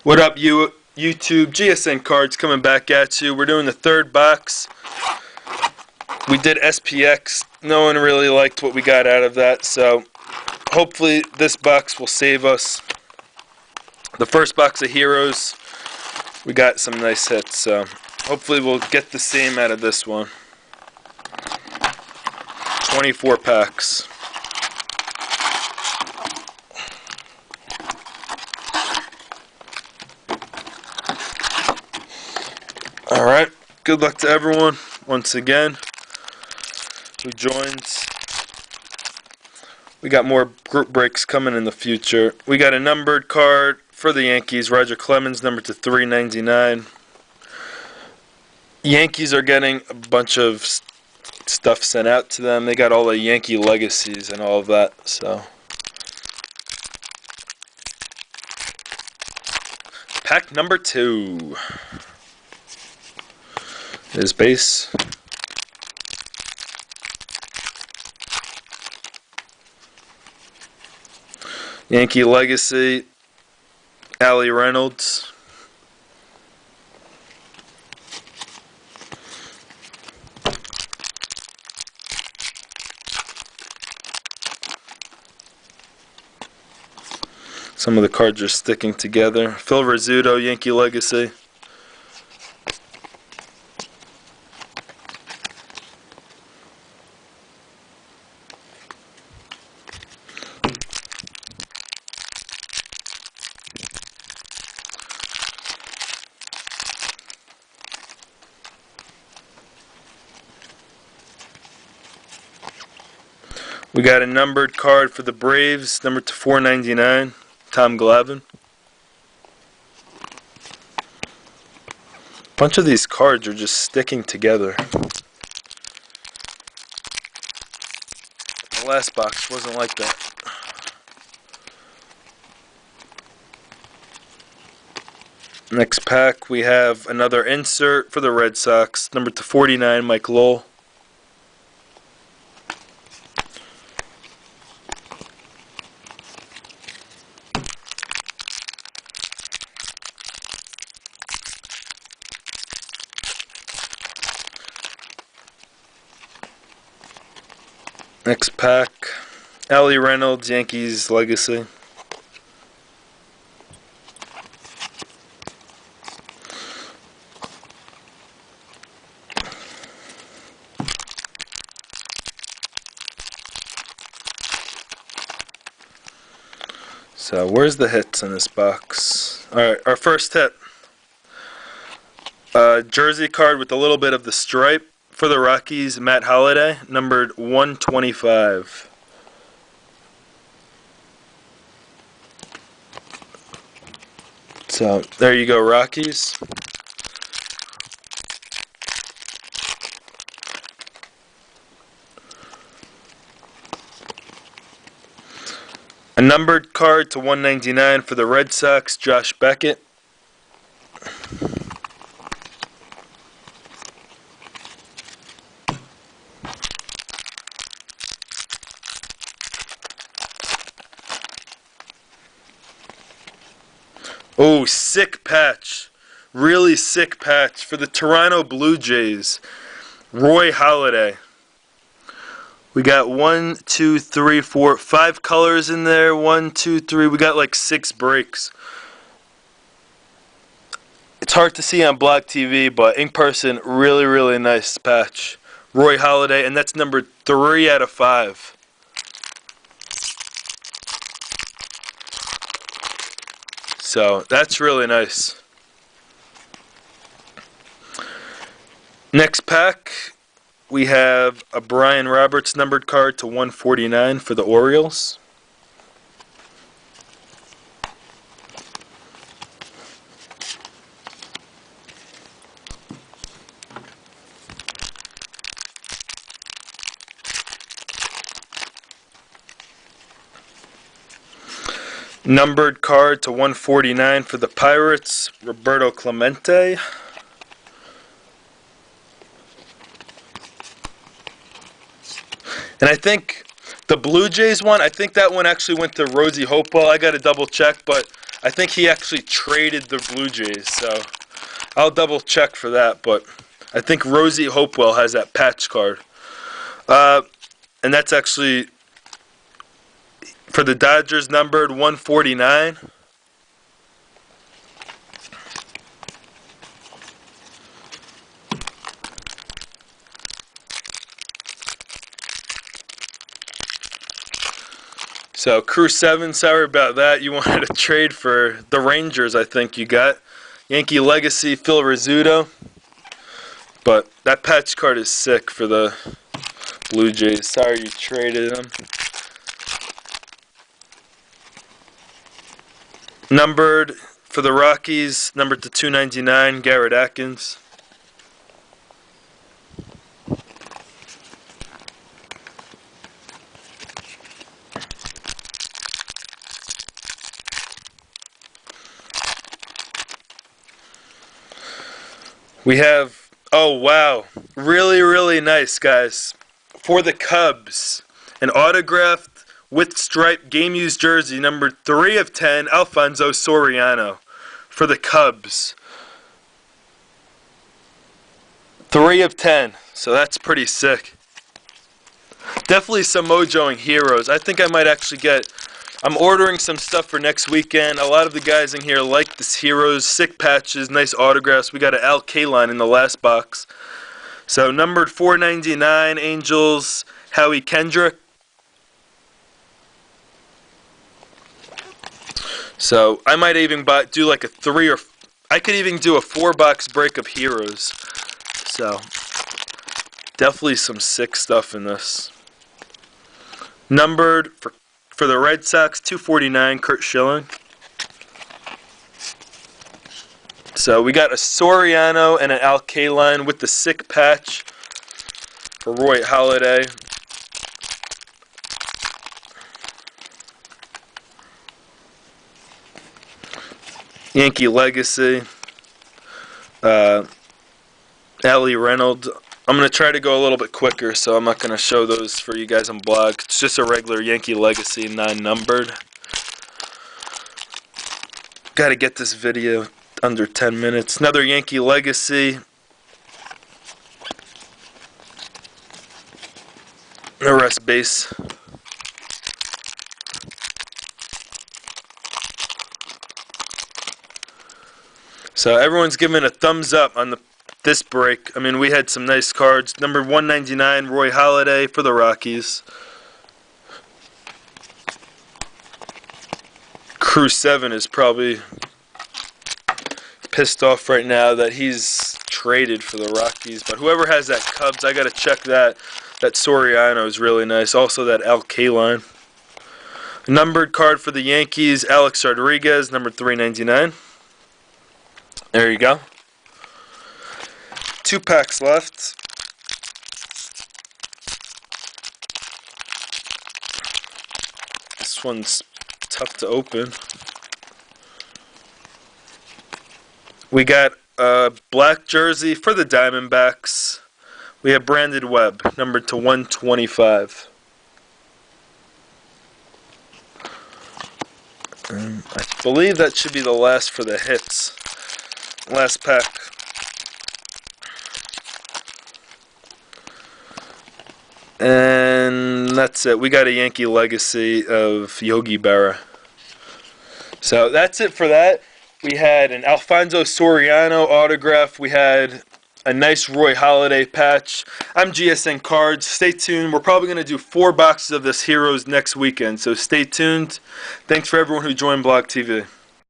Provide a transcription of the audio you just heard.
What up, YouTube? GSN Cards coming back at you. We're doing the third box. We did SPX. No one really liked what we got out of that, so hopefully this box will save us. The first box of Heroes, we got some nice hits, so hopefully we'll get the same out of this one. 24 packs. Alright, good luck to everyone once again who joins. We got more group breaks coming in the future. We got a numbered card for the Yankees, Roger Clemens, number to 399. Yankees are getting a bunch of stuff sent out to them. They got all the Yankee legacies and all of that, so. Pack number 2. Is base. Yankee legacy, Allie Reynolds. Some of the cards are sticking together. Phil Rizzuto, Yankee legacy. We got a numbered card for the Braves, number to 499, Tom Glavine. A bunch of these cards are just sticking together. The last box wasn't like that. Next pack, we have another insert for the Red Sox, number to 49, Mike Lowell. Next pack, Allie Reynolds, Yankees legacy. So where's the hits in this box? Alright, our first hit. Jersey card with a little bit of the stripe. For the Rockies, Matt Holliday, numbered 125. So, there you go, Rockies. A numbered card to 199 for the Red Sox, Josh Beckett. Oh, sick patch. Really sick patch for the Toronto Blue Jays. Roy Halladay. We got 1, 2, 3, 4, 5 colors in there. 1, 2, 3. We got like 6 breaks. It's hard to see on Block TV, but in person, really, really nice patch. Roy Halladay, and that's number 3 out of 5. So that's really nice. Next pack, we have a Brian Roberts numbered card to 149 for the Orioles. Numbered card to 149 for the Pirates, Roberto Clemente. And I think the Blue Jays one, I think that one actually went to Rosie Hopewell. I got to double check, but I think he actually traded the Blue Jays, so I'll double check for that, but I think Rosie Hopewell has that patch card. And that's actually for the Dodgers, numbered 149. So, Crew 7, sorry about that. You wanted to trade for the Rangers, I think you got. Yankee Legacy, Phil Rizzuto. But that patch card is sick for the Blue Jays. Sorry you traded them. Numbered for the Rockies, numbered to 299, Garrett Atkins. We have, oh wow, really, really nice, guys. For the Cubs, an autographed with stripe game-used jersey, numbered 3 of 10, Alfonso Soriano. For the Cubs. 3 of 10, so that's pretty sick. Definitely some mojoing heroes. I think I might actually get, I'm ordering some stuff for next weekend. A lot of the guys in here like this heroes, sick patches, nice autographs. We got an Al Kaline in the last box. So numbered 499, Angels, Howie Kendrick. So I might even do like a 3 or I could even do a 4-box break of heroes. So definitely some sick stuff in this. Numbered for the Red Sox, 249, Curt Schilling. So we got a Soriano and an Al Kaline with the sick patch for Roy Halladay. Yankee Legacy. Allie Reynolds. I'm going to try to go a little bit quicker, so I'm not going to show those for you guys on blog. It's just a regular Yankee Legacy, non-numbered. Got to get this video under 10 minutes. Another Yankee Legacy. The rest base. So everyone's giving a thumbs up on this break. I mean, we had some nice cards. Number 199, Roy Halladay for the Rockies. Crew 7 is probably pissed off right now that he's traded for the Rockies. But whoever has that Cubs, I got to check that. That Soriano is really nice. Also that Al Kaline. Numbered card for the Yankees, Alex Rodriguez, number 399. There you go. 2 packs left. This one's tough to open. We got a black jersey for the Diamondbacks. We have Brandon Webb, numbered to 125. I believe that should be the last for the hits. Last pack. And that's it. We got a Yankee Legacy of Yogi Berra. So that's it for that. We had an Alfonso Soriano autograph. We had a nice Roy Halladay patch. I'm GSN Cards. Stay tuned. We're probably going to do 4 boxes of this Heroes next weekend. So stay tuned. Thanks for everyone who joined Blog TV.